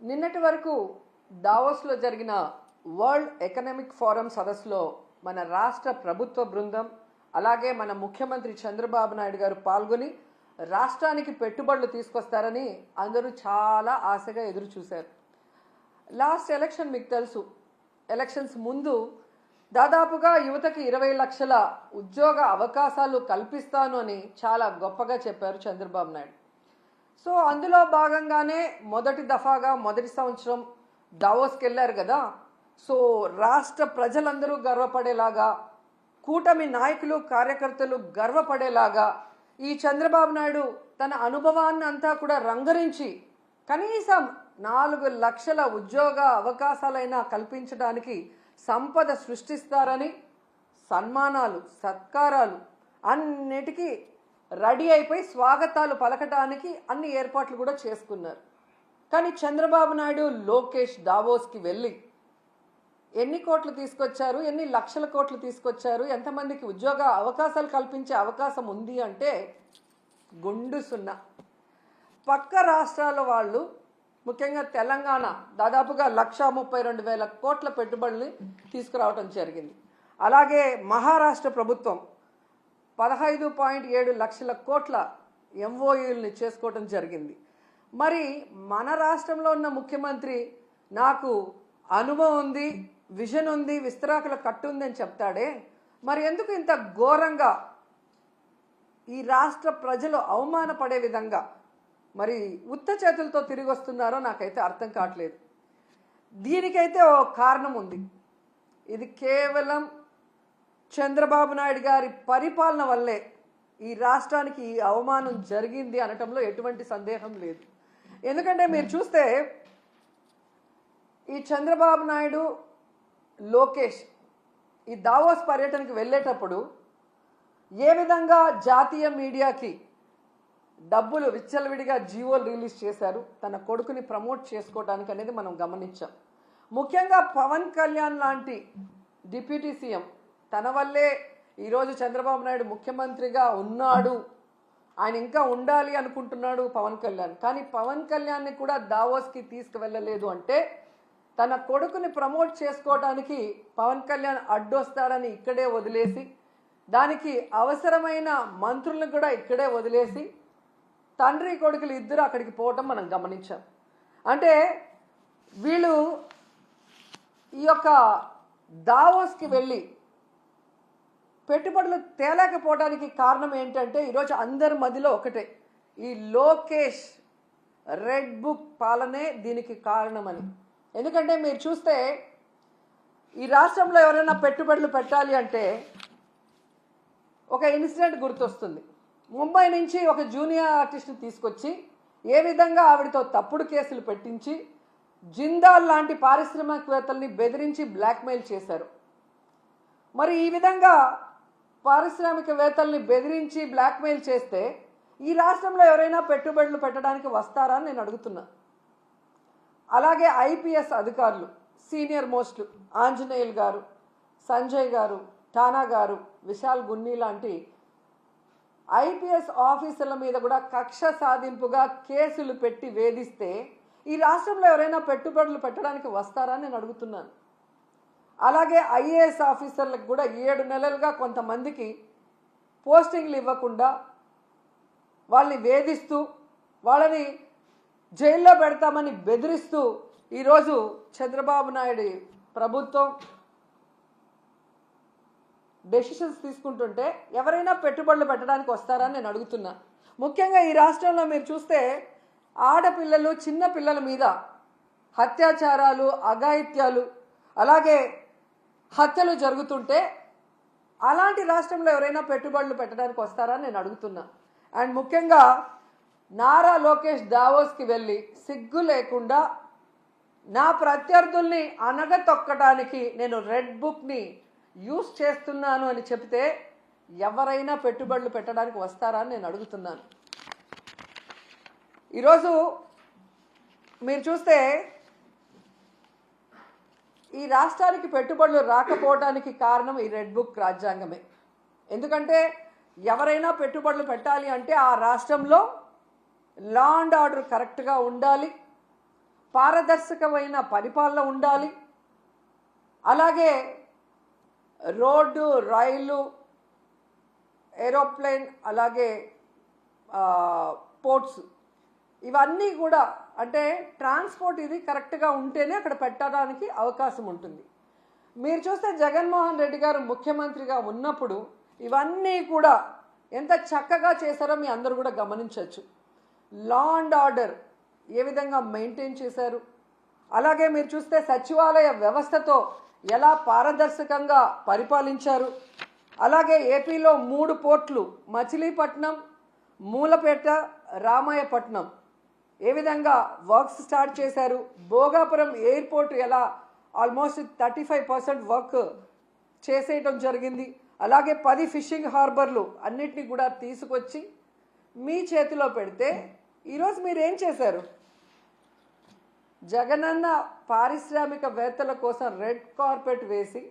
నిన్నటి వరకు దావోస్లో జరిగిన వరల్డ్ ఎకనామిక్ ఫోరం సదస్సులో మన రాష్ట్ర ప్రభుత్వ బృందం అలాగే మన ముఖ్యమంత్రి చంద్రబాబు నాయుడు గారు పాల్గొని రాష్ట్రానికి పెట్టుబడులు తీసుకొస్తారని అందరూ చాలా ఆశగా ఎదురు చూశారు. లాస్ట్ ఎలక్షన్ మీకు తెలుసు, ఎలక్షన్స్ ముందు దాదాపుగా యువతకి 20 లక్షల ఉద్యోగ అవకాశాలు కల్పిస్తాను అని చాలా గొప్పగా చెప్పారు చంద్రబాబు నాయుడు. సో అందులో భాగంగానే మొదటి దఫాగా మొదటి సంవత్సరం దావోస్కి వెళ్ళారు కదా. సో రాష్ట్ర ప్రజలందరూ గర్వపడేలాగా, కూటమి నాయకులు కార్యకర్తలు గర్వపడేలాగా ఈ చంద్రబాబు నాయుడు తన అనుభవాన్ని అంతా కూడా రంగరించి కనీసం 4 లక్షల ఉద్యోగ అవకాశాలైనా కల్పించడానికి సంపద సృష్టిస్తారని సన్మానాలు సత్కారాలు అన్నిటికీ రెడీ అయిపోయి స్వాగతాలు పలకటానికి అన్ని ఏర్పాట్లు కూడా చేసుకున్నారు. కానీ చంద్రబాబు నాయుడు లోకేష్ దావోస్కి వెళ్ళి ఎన్ని కోట్లు తీసుకొచ్చారు, ఎన్ని లక్షల కోట్లు తీసుకొచ్చారు, ఎంతమందికి ఉద్యోగ అవకాశాలు కల్పించే అవకాశం ఉంది అంటే గుండు సున్నా. పక్క రాష్ట్రాల వాళ్ళు ముఖ్యంగా తెలంగాణ దాదాపుగా 1,32,000 కోట్ల పెట్టుబడుల్ని తీసుకురావడం జరిగింది. అలాగే మహారాష్ట్ర ప్రభుత్వం 15.7 లక్షల కోట్ల ఎంఓయూల్ని చేసుకోవటం జరిగింది. మరి మన రాష్ట్రంలో ఉన్న ముఖ్యమంత్రి నాకు అనుభవం ఉంది, విజన్ ఉంది, విస్తరాకుల కట్టు ఉంది అని చెప్తాడే, మరి ఎందుకు ఇంత ఘోరంగా ఈ రాష్ట్ర ప్రజలు అవమానపడే విధంగా మరి ఉత్త చేతులతో తిరిగి వస్తున్నారో నాకైతే అర్థం కావట్లేదు. దీనికైతే ఓ కారణం ఉంది. ఇది కేవలం చంద్రబాబు నాయుడు గారి పరిపాలన వల్లే ఈ రాష్ట్రానికి ఈ అవమానం జరిగింది అనటంలో ఎటువంటి సందేహం లేదు. ఎందుకంటే మీరు చూస్తే ఈ చంద్రబాబు నాయుడు లోకేష్ ఈ దావోస్ పర్యటనకి వెళ్ళేటప్పుడు ఏ విధంగా జాతీయ మీడియాకి డబ్బులు విచ్చలవిడిగా జీవోలు రిలీజ్ చేశారు తన కొడుకుని ప్రమోట్ చేసుకోవడానికి అనేది మనం గమనించాం. ముఖ్యంగా పవన్ కళ్యాణ్ లాంటి డిప్యూటీ సీఎం, తన వల్లే ఈరోజు చంద్రబాబు నాయుడు ముఖ్యమంత్రిగా ఉన్నాడు, ఆయన ఇంకా ఉండాలి అనుకుంటున్నాడు పవన్ కళ్యాణ్. కానీ పవన్ కళ్యాణ్ని కూడా దావోస్కి తీసుకువెళ్ళలేదు అంటే తన కొడుకుని ప్రమోట్ చేసుకోవడానికి పవన్ కళ్యాణ్ అడ్డొస్తాడని ఇక్కడే వదిలేసి, దానికి అవసరమైన మంత్రులను కూడా ఇక్కడే వదిలేసి తండ్రి కొడుకులు ఇద్దరు అక్కడికి పోవటం మనం గమనించాం. అంటే వీళ్ళు ఈ యొక్క దావోస్కి వెళ్ళి పెట్టుబడులు తేలేకపోవడానికి కారణం ఏంటంటే ఈరోజు అందరి మధ్యలో ఒకటే, ఈ లోకేష్ రెడ్ బుక్ పాలనే దీనికి కారణమని. ఎందుకంటే మీరు చూస్తే ఈ రాష్ట్రంలో ఎవరైనా పెట్టుబడులు పెట్టాలి అంటే ఒక ఇన్సిడెంట్ గుర్తొస్తుంది. ముంబై నుంచి ఒక జూనియర్ ఆర్టిస్ట్ని తీసుకొచ్చి ఏ విధంగా ఆవిడతో తప్పుడు కేసులు పెట్టించి జిందాల్ లాంటి పారిశ్రామికవేత్తల్ని బెదిరించి బ్లాక్మెయిల్ చేశారు. మరి ఈ విధంగా పారిశ్రామికవేత్తల్ని బెదిరించి బ్లాక్మెయిల్ చేస్తే ఈ రాష్ట్రంలో ఎవరైనా పెట్టుబడులు పెట్టడానికి వస్తారా అని నేను అడుగుతున్నా. అలాగే ఐపీఎస్ అధికారులు సీనియర్ మోస్ట్ ఆంజనేయులు గారు, సంజయ్ గారు, ఠానా గారు, విశాల్ గున్ని లాంటి ఐపీఎస్ ఆఫీసర్ల మీద కూడా కక్ష సాధింపుగా కేసులు పెట్టి వేధిస్తే ఈ రాష్ట్రంలో ఎవరైనా పెట్టుబడులు పెట్టడానికి వస్తారా అని నేను అడుగుతున్నాను. అలాగే ఐఏఎస్ ఆఫీసర్లకు కూడా 7 నెలలుగా కొంతమందికి పోస్టింగ్లు ఇవ్వకుండా వాళ్ళని వేధిస్తూ వాళ్ళని జైల్లో పెడతామని బెదిరిస్తూ ఈరోజు చంద్రబాబు నాయుడు ప్రభుత్వం డెసిషన్స్ తీసుకుంటుంటే ఎవరైనా పెట్టుబడులు పెట్టడానికి వస్తారని నేను అడుగుతున్నా. ముఖ్యంగా ఈ రాష్ట్రంలో మీరు చూస్తే ఆడపిల్లలు చిన్న పిల్లల మీద అత్యాచారాలు, అఘాయిత్యాలు, అలాగే హత్యలు జరుగుతుంటే అలాంటి రాష్ట్రంలో ఎవరైనా పెట్టుబడులు పెట్టడానికి వస్తారని నేను అడుగుతున్నా. అండ్ ముఖ్యంగా నారా లోకేష్ దావోస్కి వెళ్ళి సిగ్గు లేకుండా నా ప్రత్యర్థుల్ని అనగతొక్కడానికి నేను రెడ్ బుక్ని యూజ్ చేస్తున్నాను అని చెప్తే ఎవరైనా పెట్టుబడులు పెట్టడానికి వస్తారా అని నేను అడుగుతున్నాను. ఈరోజు మీరు చూస్తే ఈ రాష్ట్రానికి పెట్టుబడులు రాకపోవడానికి కారణం ఈ రెడ్ బుక్ రాజ్యాంగమే. ఎందుకంటే ఎవరైనా పెట్టుబడులు పెట్టాలి అంటే ఆ రాష్ట్రంలో లా అండ్ ఆర్డర్ కరెక్ట్గా ఉండాలి, పారదర్శకమైన పరిపాలన ఉండాలి. అలాగే రోడ్డు, రైలు, ఏరోప్లేన్, అలాగే పోర్ట్స్, ఇవన్నీ కూడా అంటే ట్రాన్స్పోర్ట్ ఇది కరెక్ట్గా ఉంటేనే అక్కడ పెట్టడానికి అవకాశం ఉంటుంది. మీరు చూస్తే జగన్మోహన్ రెడ్డి గారు ముఖ్యమంత్రిగా ఉన్నప్పుడు ఇవన్నీ కూడా ఎంత చక్కగా చేశారో మీ అందరూ కూడా గమనించవచ్చు. లా అండ్ ఆర్డర్ ఏ విధంగా మెయింటైన్ చేశారు, అలాగే మీరు చూస్తే సచివాలయ వ్యవస్థతో ఎలా పారదర్శకంగా పరిపాలించారు. అలాగే ఏపీలో 3 పోర్ట్లు మచిలీపట్నం, మూలపేట, రామాయపట్నం ఏ విధంగా వర్క్స్ స్టార్ట్ చేశారు. భోగాపురం ఎయిర్పోర్ట్ ఎలా ఆల్మోస్ట్ 35% వర్క్ చేసేయటం జరిగింది. అలాగే 10 ఫిషింగ్ హార్బర్లు అన్నిటినీ కూడా తీసుకొచ్చి మీ చేతిలో పెడితే ఈరోజు మీరు ఏం చేశారు? జగనన్న పారిశ్రామికవేత్తల కోసం రెడ్ కార్పెట్ వేసి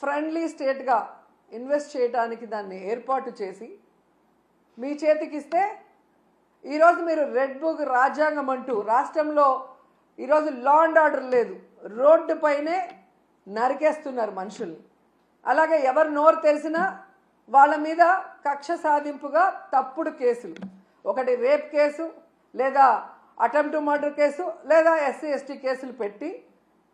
ఫ్రెండ్లీ స్టేట్గా ఇన్వెస్ట్ చేయడానికి దాన్ని ఏర్పాటు చేసి మీ చేతికిస్తే ఈరోజు మీరు రెడ్ బుక్ రాజ్యాంగం అంటూ రాష్ట్రంలో ఈరోజు లా అండ్ ఆర్డర్ లేదు, రోడ్డు పైనే నరికేస్తున్నారు మనుషుల్ని. అలాగే ఎవరు నోరు తెరిసినా వాళ్ళ మీద కక్ష సాధింపుగా తప్పుడు కేసులు, ఒకటి రేప్ కేసు, లేదా అటెంప్ట్ టు మర్డర్ కేసు, లేదా ఎస్సీ ఎస్టీ కేసులు పెట్టి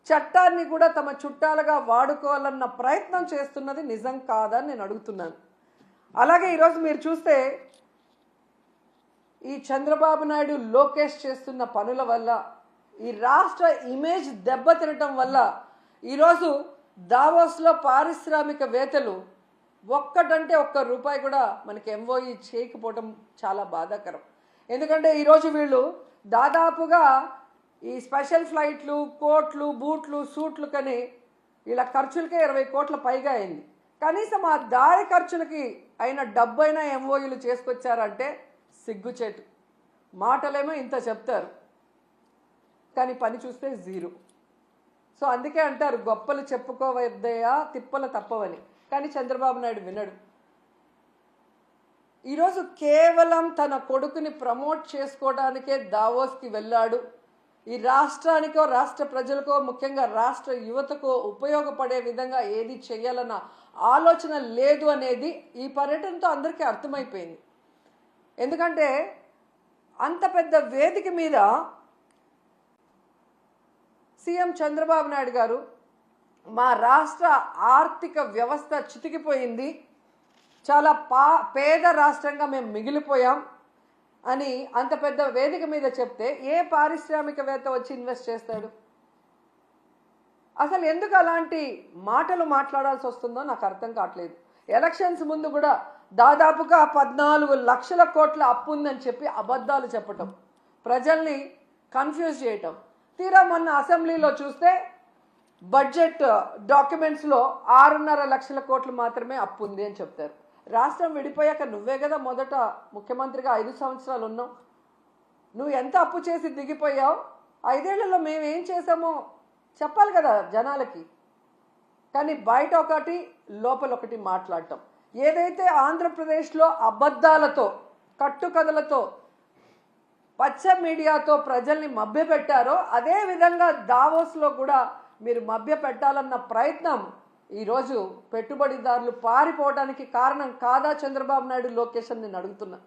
చట్టాన్ని కూడా తమ చుట్టాలుగా వాడుకోవాలన్న ప్రయత్నం చేస్తున్నది నిజం కాదని నేను అడుగుతున్నాను. అలాగే ఈరోజు మీరు చూస్తే ఈ చంద్రబాబు నాయుడు, లోకేష్ చేస్తున్న పనుల వల్ల ఈ రాష్ట్ర ఇమేజ్ దెబ్బతినటం వల్ల ఈరోజు దావోస్లో పారిశ్రామికవేత్తలు ఒక్కటంటే ఒక్క రూపాయి కూడా మనకి ఎంఓఈ చేయకపోవటం చాలా బాధాకరం. ఎందుకంటే ఈరోజు వీళ్ళు దాదాపుగా ఈ స్పెషల్ ఫ్లైట్లు, కోట్లు, బూట్లు, సూట్లు కని వీళ్ళ ఖర్చులకే 20 కోట్ల పైగా అయింది. కనీసం ఆ దారి ఖర్చులకి అయిన డబ్బైనా ఎంఓఈలు చేసుకొచ్చారంటే సిగ్గుచేటు. మాటలేమో ఇంత చెప్తారు కానీ పని చూస్తే జీరో. సో అందుకే అంటారు గొప్పలు చెప్పుకోవద్దయా తిప్పలు తప్పవని. కానీ చంద్రబాబు నాయుడు వినడు. ఈరోజు కేవలం తన కొడుకుని ప్రమోట్ చేసుకోవడానికే దావోస్కి వెళ్ళాడు. ఈ రాష్ట్రానికో, రాష్ట్ర ప్రజలకో, ముఖ్యంగా రాష్ట్ర యువతకో ఉపయోగపడే విధంగా ఏది చేయాలన్న ఆలోచన లేదు అనేది ఈ పర్యటనతో అందరికీ అర్థమైపోయింది. ఎందుకంటే అంత పెద్ద వేదిక మీద సీఎం చంద్రబాబు నాయుడు గారు మా రాష్ట్ర ఆర్థిక వ్యవస్థ చితికిపోయింది, చాలా పేద రాష్ట్రంగా మేము మిగిలిపోయాం అని అంత పెద్ద వేదిక మీద చెప్తే ఏ పారిశ్రామికవేత్త వచ్చి ఇన్వెస్ట్ చేస్తాడు? అసలు ఎందుకు అలాంటి మాటలు మాట్లాడాల్సి వస్తుందో నాకు అర్థం కావట్లేదు. ఎలక్షన్స్ ముందు కూడా దాదాపుగా 14 లక్షల కోట్ల అప్పు ఉందని చెప్పి అబద్ధాలు చెప్పటం, ప్రజల్ని కన్ఫ్యూజ్ చేయటం. తీరా మొన్న అసెంబ్లీలో చూస్తే బడ్జెట్ డాక్యుమెంట్స్లో 6.5 లక్షల కోట్లు మాత్రమే అప్పు ఉంది అని చెప్తారు. రాష్ట్రం విడిపోయాక నువ్వే కదా మొదట ముఖ్యమంత్రిగా 5 సంవత్సరాలు ఉన్నావు. నువ్వు ఎంత అప్పు చేసి దిగిపోయావు, 5 ఏళ్లలో మేమేం చేసామో చెప్పాలి కదా జనాలకి. కానీ బయట ఒకటి లోపల ఒకటి మాట్లాడటం. ఏదైతే ఆంధ్రప్రదేశ్లో అబద్ధాలతో, కట్టుకథలతో, పచ్చ మీడియాతో ప్రజల్ని మభ్యపెట్టారో అదే విధంగా దావోస్లో కూడా మీరు మభ్యపెట్టాలన్న ప్రయత్నం ఈరోజు పెట్టుబడిదారులు పారిపోవడానికి కారణం కాదా చంద్రబాబు నాయుడు, లోకేష్ అని నేను అడుగుతున్నా.